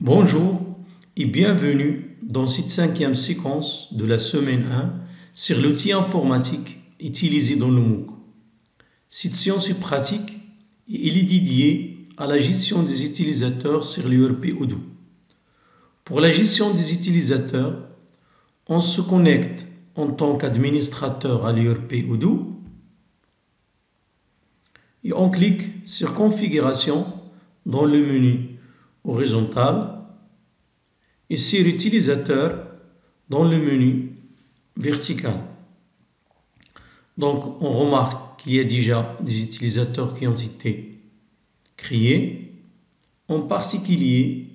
Bonjour et bienvenue dans cette cinquième séquence de la semaine 1 sur l'outil informatique utilisé dans le MOOC. Cette séance est pratique et elle est dédiée à la gestion des utilisateurs sur l'ERP Odoo. Pour la gestion des utilisateurs, on se connecte en tant qu'administrateur à l'ERP Odoo et on clique sur Configuration dans le menu horizontal et sur Utilisateur dans le menu vertical. Donc on remarque qu'il y a déjà des utilisateurs qui ont été créés, en particulier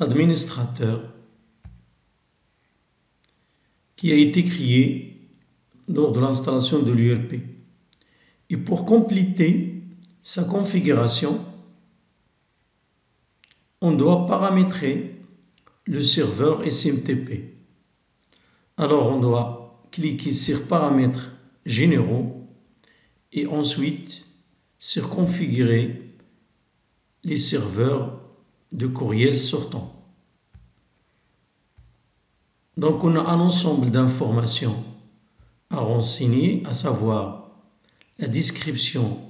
l'administrateur qui a été créé lors de l'installation de l'ERP. Et pour compléter sa configuration, on doit paramétrer le serveur SMTP. Alors on doit cliquer sur Paramètres généraux et ensuite sur Configurer les serveurs de courriel sortant. Donc on a un ensemble d'informations à renseigner, à savoir la description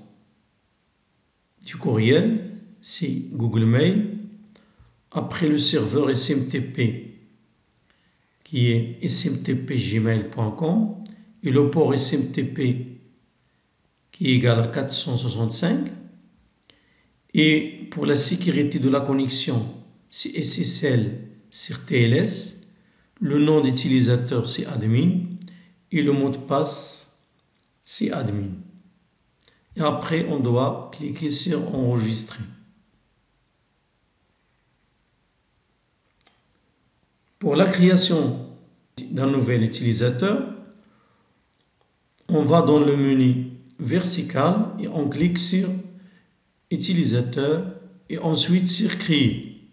du courriel, c'est Google Mail. Après le serveur SMTP qui est smtp@gmail.com et le port SMTP qui est égal à 465. Et pour la sécurité de la connexion, c'est SSL sur TLS. Le nom d'utilisateur, c'est admin. Et le mot de passe, c'est admin. Et après, on doit cliquer sur Enregistrer. Pour la création d'un nouvel utilisateur, on va dans le menu vertical et on clique sur Utilisateur et ensuite sur Créer.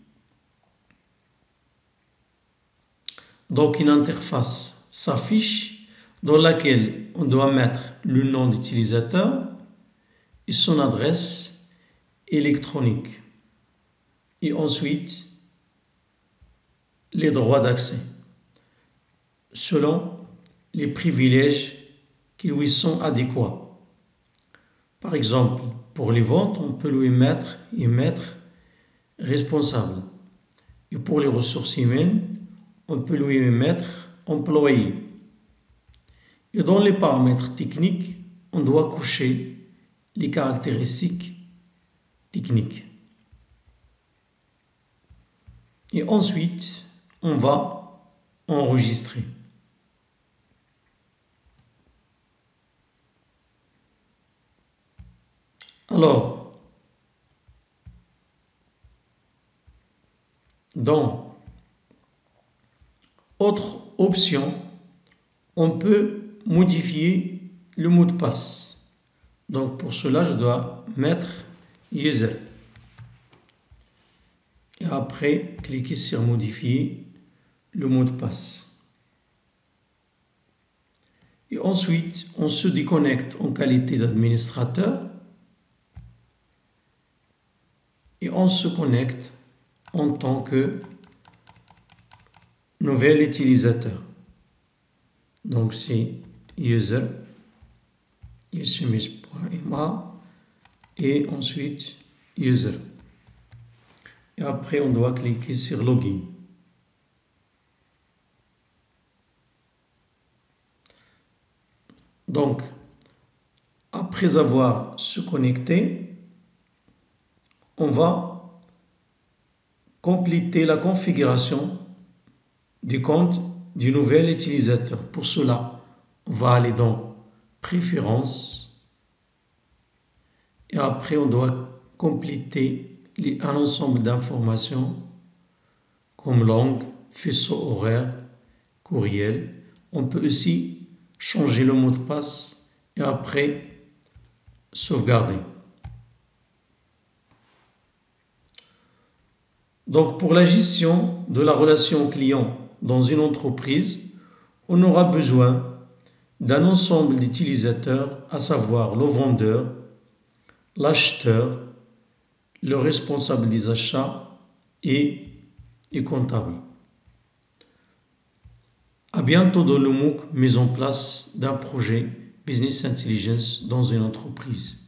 Donc une interface s'affiche dans laquelle on doit mettre le nom d'utilisateur et son adresse électronique. Et ensuite, les droits d'accès, selon les privilèges qui lui sont adéquats. Par exemple, pour les ventes, on peut lui mettre responsable. Et pour les ressources humaines, on peut lui mettre employé. Et dans les paramètres techniques, on doit cocher les caractéristiques techniques. Et ensuite, on va enregistrer. Alors, dans autre option, on peut modifier le mot de passe. Donc pour cela, je dois mettre user. Et après, cliquer sur modifier le mot de passe. Et ensuite, on se déconnecte en qualité d'administrateur et on se connecte en tant que nouvel utilisateur. Donc c'est user sms.ma et ensuite user. Et après, on doit cliquer sur login. Donc, après avoir se connecté, on va compléter la configuration du compte du nouvel utilisateur. Pour cela, on va aller dans Préférences et après, on doit compléter un ensemble d'informations comme langue, faisceau horaire, courriel. On peut aussi changer le mot de passe et après sauvegarder. Donc pour la gestion de la relation client dans une entreprise, on aura besoin d'un ensemble d'utilisateurs, à savoir le vendeur, l'acheteur, le responsable des achats et comptable. À bientôt dans le MOOC mise en place d'un projet Business Intelligence dans une entreprise.